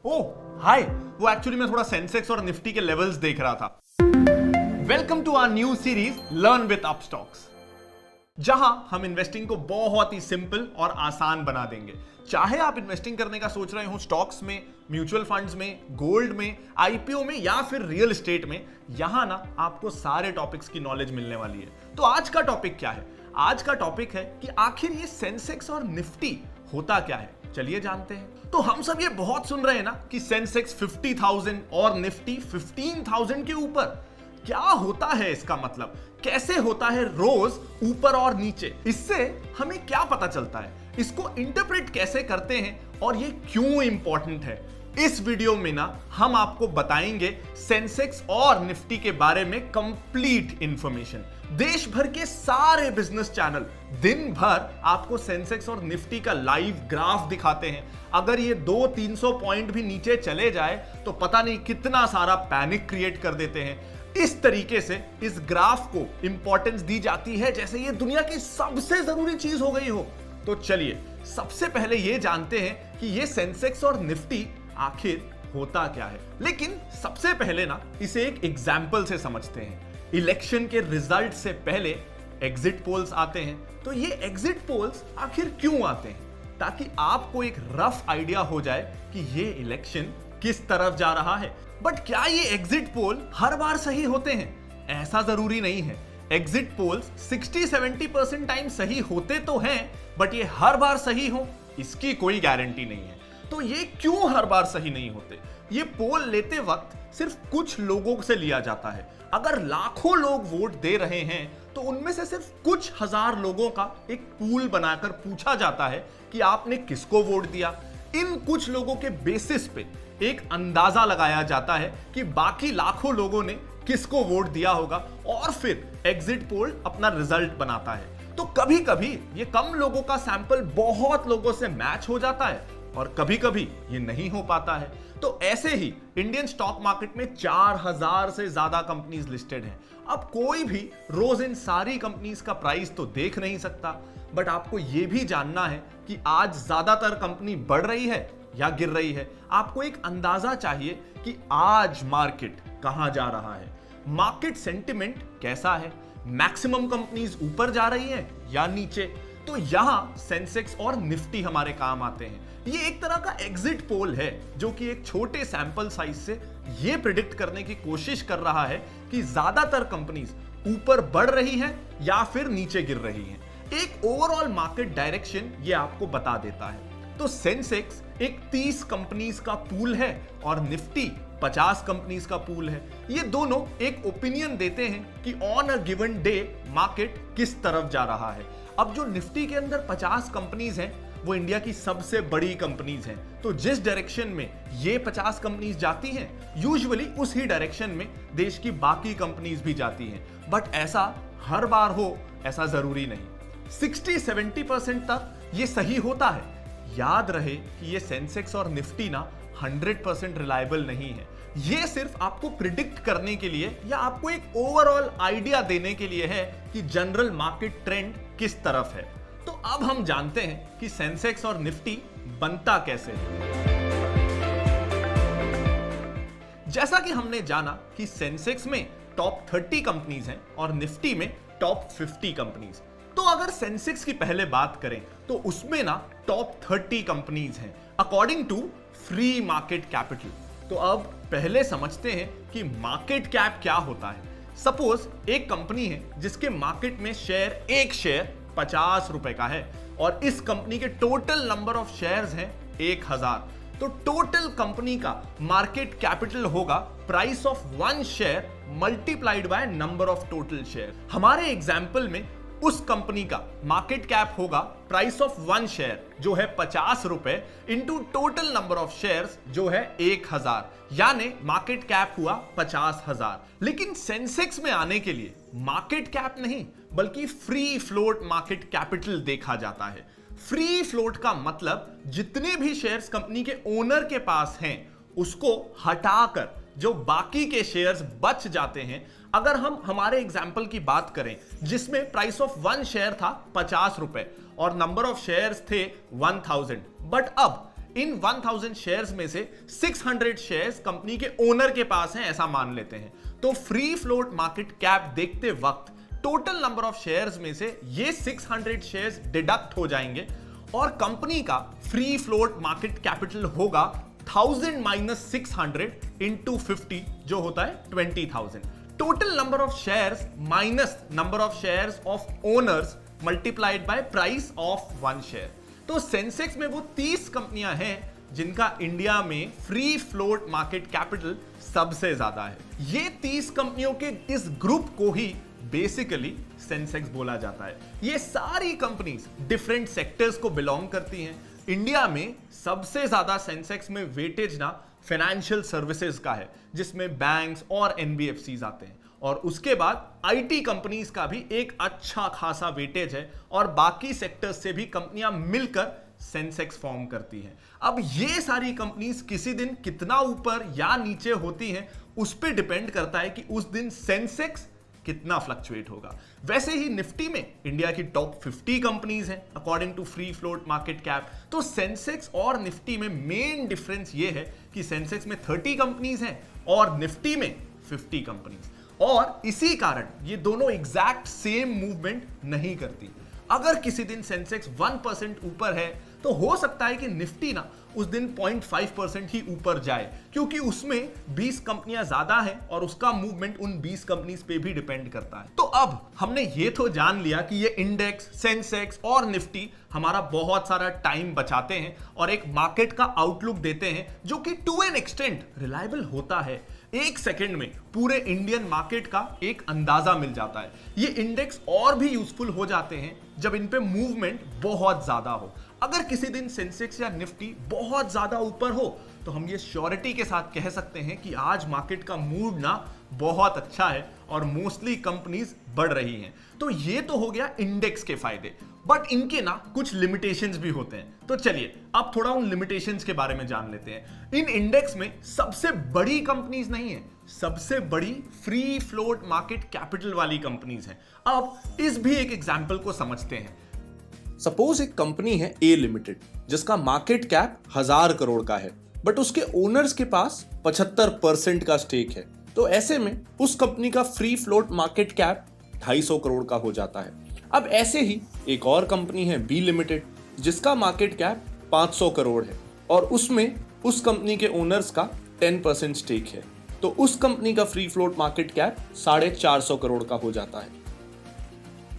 ओह हाय, वो एक्चुअली मैं थोड़ा सेंसेक्स और निफ्टी के लेवल्स देख रहा था। Welcome to our new series learn with Upstox, जहां हम इन्वेस्टिंग को बहुत ही सिंपल और आसान बना देंगे। चाहे आप इन्वेस्टिंग करने का सोच रहे हो स्टॉक्स में, म्यूचुअल फंड्स में, गोल्ड में, आईपीओ में या फिर रियल एस्टेट में, यहां ना आपको सारे टॉपिक्स की नॉलेज मिलने वाली है। तो आज का टॉपिक क्या है? आज का टॉपिक है कि आखिर ये सेंसेक्स और निफ्टी होता क्या है। चलिए जानते हैं। तो हम सब ये बहुत सुन रहे हैं ना कि सेंसेक्स 50,000 और निफ्टी 15,000 के ऊपर। क्या होता है इसका मतलब? कैसे होता है रोज ऊपर और नीचे? इससे हमें क्या पता चलता है? इसको इंटरप्रेट कैसे करते हैं और ये क्यों इंपॉर्टेंट है? इस वीडियो में ना हम आपको बताएंगे सेंसेक्स और निफ्टी के बारे में कंप्लीट इंफॉर्मेशन। देश भर के सारे बिजनेस चैनल दिन भर आपको सेंसेक्स और निफ्टी का लाइव ग्राफ दिखाते हैं। अगर ये 200-300 पॉइंट भी नीचे चले जाए तो पता नहीं कितना सारा पैनिक क्रिएट कर देते हैं। इस तरीके से इस ग्राफ को इंपॉर्टेंस दी जाती है जैसे ये दुनिया की सबसे जरूरी चीज हो गई हो। तो चलिए सबसे पहले ये जानते हैं कि ये सेंसेक्स और निफ्टी आखिर होता क्या है। लेकिन सबसे पहले ना इसे एक एग्जाम्पल से समझते हैं। इलेक्शन के रिजल्ट से पहले एग्जिट पोल्स आते हैं। तो ये एग्जिट पोल्स आखिर क्यों आते हैं? ताकि आपको एक रफ आइडिया हो जाए कि ये इलेक्शन किस तरफ जा रहा है। बट क्या ये एग्जिट पोल हर बार सही होते हैं? ऐसा जरूरी नहीं है। एग्जिट पोल्स 60-70% टाइम सही होते तो हैं, बट ये हर बार सही हो इसकी कोई गारंटी नहीं है। तो ये क्यों हर बार सही नहीं होते? ये पोल लेते वक्त सिर्फ कुछ लोगों से लिया जाता है। अगर लाखों लोग वोट दे रहे हैं तो उनमें से सिर्फ कुछ हजार लोगों का एक पूल बनाकर पूछा जाता है कि आपने किसको वोट दिया। इन कुछ लोगों के बेसिस पे एक अंदाजा लगाया जाता है कि बाकी लाखों लोगों ने किसको वोट दिया होगा और फिर एग्जिट पोल अपना रिजल्ट बनाता है। तो कभी कभी ये कम लोगों का सैंपल बहुत लोगों से मैच हो जाता है और कभी कभी ये नहीं हो पाता है। तो ऐसे ही इंडियन स्टॉक मार्केट में 4000 से ज्यादा कंपनीज लिस्टेड हैं। अब कोई भी रोज इन सारी कंपनीज का प्राइस तो देख नहीं सकता, बट आपको यह भी जानना है कि आज ज्यादातर कंपनी बढ़ रही है या गिर रही है। आपको एक अंदाजा चाहिए कि आज मार्केट कहां जा रहा है, मार्केट सेंटिमेंट कैसा है, मैक्सिमम कंपनीज ऊपर जा रही है या नीचे। तो यहां सेंसेक्स और निफ्टी हमारे काम आते हैं। ये एक तरह का एग्जिट पोल है जो कि एक छोटे सैंपल साइज से ये प्रिडिक्ट करने की कोशिश कर रहा है कि ज्यादातर कंपनीज ऊपर बढ़ रही हैं या फिर नीचे गिर रही हैं। एक ओवरऑल मार्केट डायरेक्शन ये आपको बता देता है। तो सेंसेक्स एक 30 कंपनीज का पूल है और निफ्टी 50 कंपनीज का पूल है। ये दोनों एक ओपिनियन देते हैं कि on a given day market किस तरफ जा रहा है। अब जो निफ्टी के अंदर 50 कंपनीज हैं वो इंडिया की सबसे बड़ी कंपनीज हैं। तो जिस डायरेक्शन में ये 50 कंपनीज जाती हैं यूजुअली उस ही डायरेक्शन में देश की बाकी कंपनीज भी जाती हैं। बट ऐसा हर बार हो ऐसा जरूरी नहीं। 60-70% तक ये सही होता है। याद रहे कि ये सेंसेक्स और निफ्टी ना 100% रिलायबल नहीं है। ये सिर्फ आपको प्रिडिक्ट करने के लिए या आपको एक ओवरऑल आइडिया देने के लिए है कि जनरल मार्केट ट्रेंड किस तरफ है। तो अब हम जानते हैं कि सेंसेक्स और निफ्टी बनता कैसे है। जैसा कि हमने जाना कि सेंसेक्स में टॉप 30 कंपनीज हैं और निफ्टी में टॉप 50 कंपनीज। तो अगर सेंसेक्स की पहले बात करें तो उसमें ना टॉप 30 कंपनीज हैं according to free market capital. तो अब पहले समझते हैं कि मार्केट कैप क्या होता है। सपोज एक कंपनी है जिसके मार्केट में एक शेयर 50 रुपए का है और इस कंपनी के टोटल नंबर ऑफ शेयर्स हैं 1000। तो टोटल कंपनी का मार्केट कैपिटल होगा price of one share multiplied by number of total share. हमारे एग्जाम्पल में उस कंपनी का मार्केट कैप होगा प्राइस ऑफ वन शेयर जो है 50 रुपए into total number of shares जो है 1000, यानी मार्केट कैप हुआ 50,000। लेकिन सेंसेक्स में आने के लिए मार्केट कैप नहीं बल्कि फ्री फ्लोट मार्केट कैपिटल देखा जाता है। फ्री फ्लोट का मतलब जितने भी शेयर्स कंपनी के ओनर के पास हैं उसको हटाकर जो बाकी के शेयर्स बच जाते हैं। अगर हम हमारे एग्जाम्पल की बात करें जिसमें प्राइस ऑफ वन शेयर था 50 रुपए और नंबर ऑफ शेयर्स थे 1000, बट अब इन 1000 शेयर्स में से 600 शेयर्स कंपनी के ओनर के पास हैं, ऐसा मान लेते हैं। तो फ्री फ्लोट मार्केट कैप देखते वक्त टोटल नंबर ऑफ शेयर्स में से ये 600 शेयर्स डिडक्ट हो जाएंगे और कंपनी का फ्री फ्लोट मार्केट कैपिटल होगा 1000 माइनस 600 इंटू 50 जो होता है 20,000। Total number of shares minus number of shares of owners multiplied by price of one share. तो सेंसेक्स में वो 30 कंपनियां हैं जिनका इंडिया में फ्री फ्लोट मार्केट कैपिटल सबसे ज्यादा है। ये 30 कंपनियों के इस ग्रुप को ही बेसिकली सेंसेक्स बोला जाता है। ये सारी कंपनीज डिफरेंट सेक्टर्स को बिलोंग करती हैं। इंडिया में सबसे ज्यादा सेंसेक्स में वेटेज ना फाइनेंशियल सर्विसेज का है, जिसमें बैंक्स और एनबीएफसीज आते हैं, और उसके बाद आईटी कंपनीज का भी एक अच्छा खासा वेटेज है, और बाकी सेक्टर्स से भी कंपनियां मिलकर सेंसेक्स फॉर्म करती हैं। अब ये सारी कंपनीज किसी दिन कितना ऊपर या नीचे होती हैं उस पर डिपेंड करता है कि उस दिन सेंसेक्स कितना फ्लक्चुएट होगा। वैसे ही निफ्टी में इंडिया की टॉप 50 कंपनीज हैं according to free float market cap. तो सेंसेक्स और निफ्टी में मेन डिफरेंस ये है कि सेंसेक्स में 30 कंपनीज हैं और निफ्टी में 50 कंपनीज, और इसी कारण ये दोनों एग्जैक्ट सेम मूवमेंट नहीं करती। अगर किसी दिन सेंसेक्स 1% ऊपर है तो हो सकता है कि निफ्टी ना उस दिन 0.5% ही ऊपर जाए, क्योंकि उसमें 20 कंपनियां ज्यादा हैं और उसका मूवमेंट उन 20 कंपनीज पे भी डिपेंड करता है। तो अब हमने ये तो जान लिया कि ये इंडेक्स, सेंसेक्स और निफ्टी हमारा बहुत सारा टाइम बचाते हैं और एक मार्केट का आउटलुक देते हैं जो कि टू एन एक्सटेंट रिलायबल होता है। एक सेकंड में पूरे इंडियन मार्केट का एक अंदाजा मिल जाता है। ये इंडेक्स और भी यूजफुल हो जाते हैं जब इन पे मूवमेंट बहुत ज्यादा हो। अगर किसी दिन सेंसेक्स या निफ्टी बहुत ज्यादा ऊपर हो तो हम ये श्योरिटी के साथ कह सकते हैं कि आज मार्केट का मूड ना बहुत अच्छा है और मोस्टली कंपनीज बढ़ रही हैं। तो ये तो हो गया इंडेक्स के फायदे, बट इनके ना कुछ लिमिटेशंस भी होते हैं। तो चलिए अब थोड़ा उन लिमिटेशंस के बारे में जान लेते हैं। इन इंडेक्स में सबसे बड़ी कंपनीज नहीं है, सबसे बड़ी फ्री फ्लोट मार्केट कैपिटल वाली कंपनीज हैं। अब इस भी एक एग्जांपल को समझते हैं। सपोज एक कंपनी है ए लिमिटेड जिसका मार्केट कैप 1000 करोड़ का है, बट उसके ओनर्स के पास 75% का स्टेक है। तो ऐसे में उस कंपनी का free float market cap 250 crore का हो जाता है। अब ऐसे ही एक और कंपनी है बी लिमिटेड जिसका मार्केट कैप 500 करोड़ है और उसमें उस कंपनी के ओनर्स का 10% स्टेक है। तो उस कंपनी का free float market cap 450 crore का हो जाता है।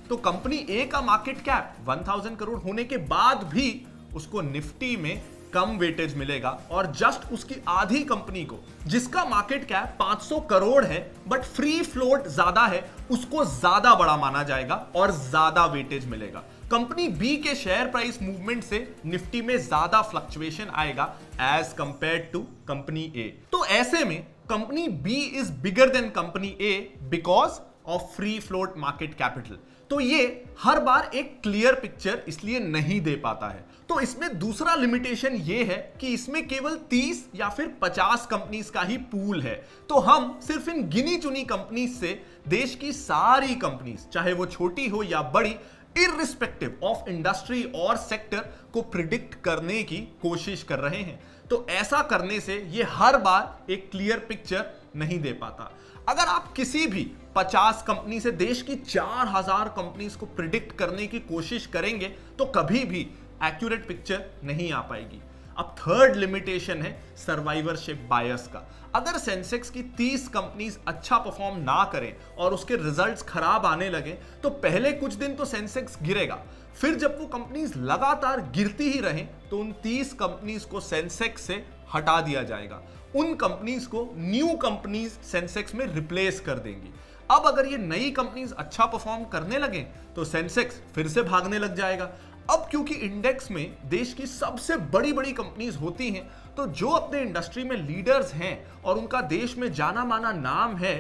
तो कंपनी ए का मार्केट कैप 1000 करोड़ होने के बाद भी उसको निफ्टी में कम वेटेज मिलेगा, और जस्ट उसकी आधी कंपनी को जिसका मार्केट कैप 500 करोड़ है बट फ्री फ्लोट ज्यादा है उसको ज्यादा बड़ा माना जाएगा और ज्यादा वेटेज मिलेगा। कंपनी बी के शेयर प्राइस मूवमेंट से निफ्टी में ज्यादा फ्लक्चुएशन आएगा as compared to company A. तो ऐसे में company B is bigger than company A because of free float market capital. तो ये हर बार एक क्लियर पिक्चर इसलिए नहीं दे पाता है। तो इसमें दूसरा लिमिटेशन ये है कि इसमें केवल 30 या फिर 50 कंपनीज का ही पूल है। तो हम सिर्फ इन गिनी चुनी कंपनीज से देश की सारी कंपनीज, चाहे वो छोटी हो या बड़ी, इररिस्पेक्टिव ऑफ इंडस्ट्री और सेक्टर को प्रिडिक्ट करने की कोशिश कर रहे हैं। तो ऐसा करने से ये हर बार एक क्लियर पिक्चर नहीं दे पाता। अगर आप किसी भी 50 कंपनी से देश की 4000 कंपनीज को प्रिडिक्ट करने की कोशिश करेंगे तो कभी भी एक्यूरेट पिक्चर नहीं आ पाएगी। अब थर्ड लिमिटेशन है सर्वाइवरशिप बायस का। अगर सेंसेक्स की 30 कंपनीज अच्छा परफॉर्म ना करें और उसके रिजल्ट्स खराब आने लगे तो पहले कुछ दिन तो सेंसेक्स गिरेगा, फिर जब वो कंपनीज लगातार गिरती ही रहें तो उन 30 कंपनीज को सेंसेक्स से हटा दिया जाएगा। उन कंपनीज को न्यू कंपनीज सेंसेक्स में रिप्लेस कर देंगी। अब अगर ये नई कंपनीज अच्छा परफॉर्म करने लगे तो सेंसेक्स फिर से भागने लग जाएगा। अब क्योंकि इंडेक्स में देश की सबसे बड़ी बड़ी कंपनीज होती हैं, तो जो अपने इंडस्ट्री में लीडर्स हैं और उनका देश में जाना माना नाम है,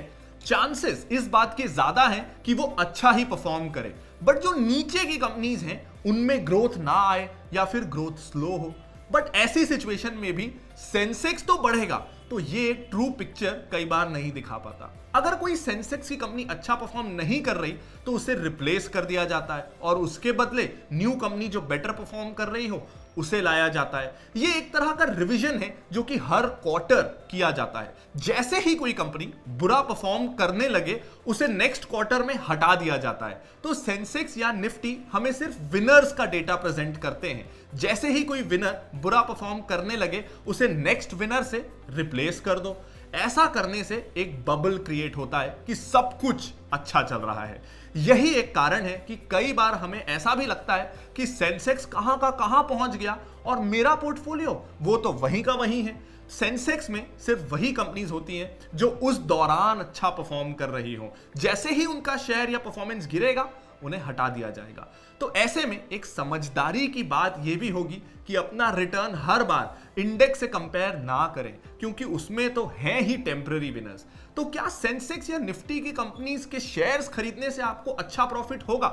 चांसेस इस बात के ज्यादा हैं कि वो अच्छा ही परफॉर्म करे। बट जो नीचे की कंपनीज हैं उनमें ग्रोथ ना आए या फिर ग्रोथ स्लो हो। बट ऐसी सिचुएशन में भी सेंसेक्स तो बढ़ेगा, तो ये ट्रू पिक्चर कई बार नहीं दिखा पाता। अगर कोई सेंसेक्स की कंपनी अच्छा परफॉर्म नहीं कर रही तो उसे रिप्लेस कर दिया जाता है और उसके बदले न्यू कंपनी जो बेटर परफॉर्म कर रही हो उसे लाया जाता है। ये एक तरह का रिवीजन है जो कि हर क्वार्टर किया जाता है। जैसे ही कोई कंपनी बुरा परफॉर्म करने लगे उसे नेक्स्ट क्वार्टर में हटा दिया जाता है। तो सेंसेक्स या निफ्टी हमें सिर्फ विनर्स का डेटा प्रेजेंट करते हैं। जैसे ही कोई विनर बुरा परफॉर्म करने लगे उसे नेक्स्ट विनर से रिप्लेस कर दो। ऐसा करने से एक बबल क्रिएट होता है कि सब कुछ अच्छा चल रहा है। यही एक कारण है कि कई बार हमें ऐसा भी लगता है कि सेंसेक्स कहां का कहां पहुंच गया और मेरा पोर्टफोलियो वो तो वहीं का वहीं है। सेंसेक्स में सिर्फ वही कंपनीज होती हैं जो उस दौरान अच्छा परफॉर्म कर रही हो। जैसे ही उनका शेयर या परफॉर्मेंस गिरेगा उन्हें हटा दिया जाएगा। तो ऐसे में एक समझदारी की बात यह भी होगी कि अपना रिटर्न हर बार इंडेक्स से कंपेयर ना करें, क्योंकि उसमें तो हैं ही टेम्पररी विनर्स। तो क्या सेंसेक्स या निफ्टी की कंपनीज के शेयर्स खरीदने से आपको अच्छा प्रॉफिट होगा?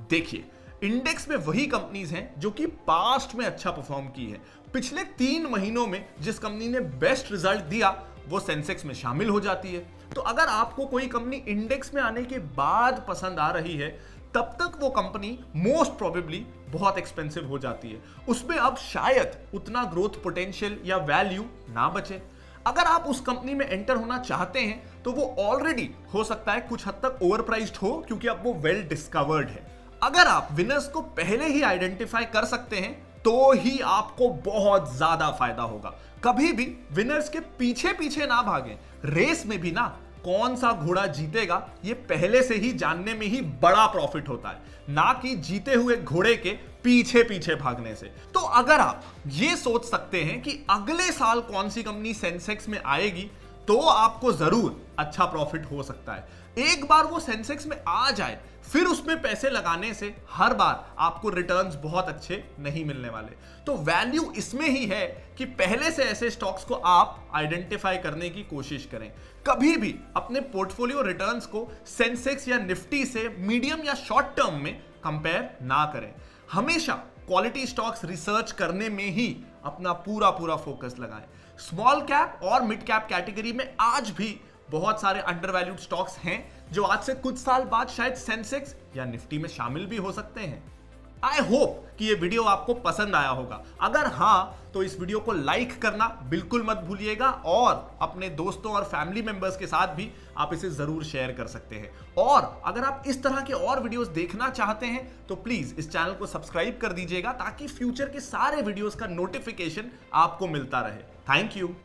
देखिए, इंडेक्स में वही कंपनीज हैं जो कि पास्ट में अच्छा परफॉर्म की है। पिछले 3 महीनों में जिस कंपनी ने बेस्ट रिजल्ट दिया वो सेंसेक्स में शामिल हो जाती है। तो अगर आपको कोई कंपनी इंडेक्स में आने के बाद पसंद आ रही है तब तक वो कंपनी मोस्ट प्रोबेबली बहुत एक्सपेंसिव हो जाती है। उसमें अब शायद उतना ग्रोथ पोटेंशियल या वैल्यू ना बचे। अगर आप उस कंपनी में एंटर होना चाहते हैं तो वो ऑलरेडी हो सकता है कुछ हद तक ओवर प्राइस्ड हो, क्योंकि अब वो वेल डिस्कवर्ड है। अगर आप विनर्स को पहले ही आइडेंटिफाई कर सकते हैं तो ही आपको बहुत ज्यादा फायदा होगा। कभी भी विनर्स के पीछे पीछे ना भागें। रेस में भी ना कौन सा घोड़ा जीतेगा ये पहले से ही जानने में ही बड़ा प्रॉफिट होता है, ना कि जीते हुए घोड़े के पीछे पीछे भागने से। तो अगर आप ये सोच सकते हैं कि अगले साल कौन सी कंपनी सेंसेक्स में आएगी तो आपको जरूर अच्छा प्रॉफिट हो सकता है। एक बार वो सेंसेक्स में आ जाए फिर उसमें पैसे लगाने से हर बार आपको रिटर्न्स बहुत अच्छे नहीं मिलने वाले। तो वैल्यू इसमें ही है कि पहले से ऐसे स्टॉक्स को आप आइडेंटिफाई करने की कोशिश करें। कभी भी अपने पोर्टफोलियो रिटर्न्स को सेंसेक्स या निफ्टी से मीडियम या शॉर्ट टर्म में कंपेयर ना करें। हमेशा क्वालिटी स्टॉक्स रिसर्च करने में ही अपना पूरा फोकस लगाएं। स्मॉल कैप और मिड कैप कैटेगरी में आज भी बहुत सारे अंडरवैल्यूड स्टॉक्स हैं जो आज से कुछ साल बाद शायद सेंसेक्स या निफ्टी में शामिल भी हो सकते हैं। आई होप कि ये वीडियो आपको पसंद आया होगा। अगर हाँ तो इस वीडियो को लाइक करना बिल्कुल मत भूलिएगा और अपने दोस्तों और फैमिली मेंबर्स के साथ भी आप इसे जरूर शेयर कर सकते हैं। और अगर आप इस तरह के और वीडियोस देखना चाहते हैं तो प्लीज इस चैनल को सब्सक्राइब कर दीजिएगा ताकि फ्यूचर के सारे वीडियोस का नोटिफिकेशन आपको मिलता रहे। Thank you.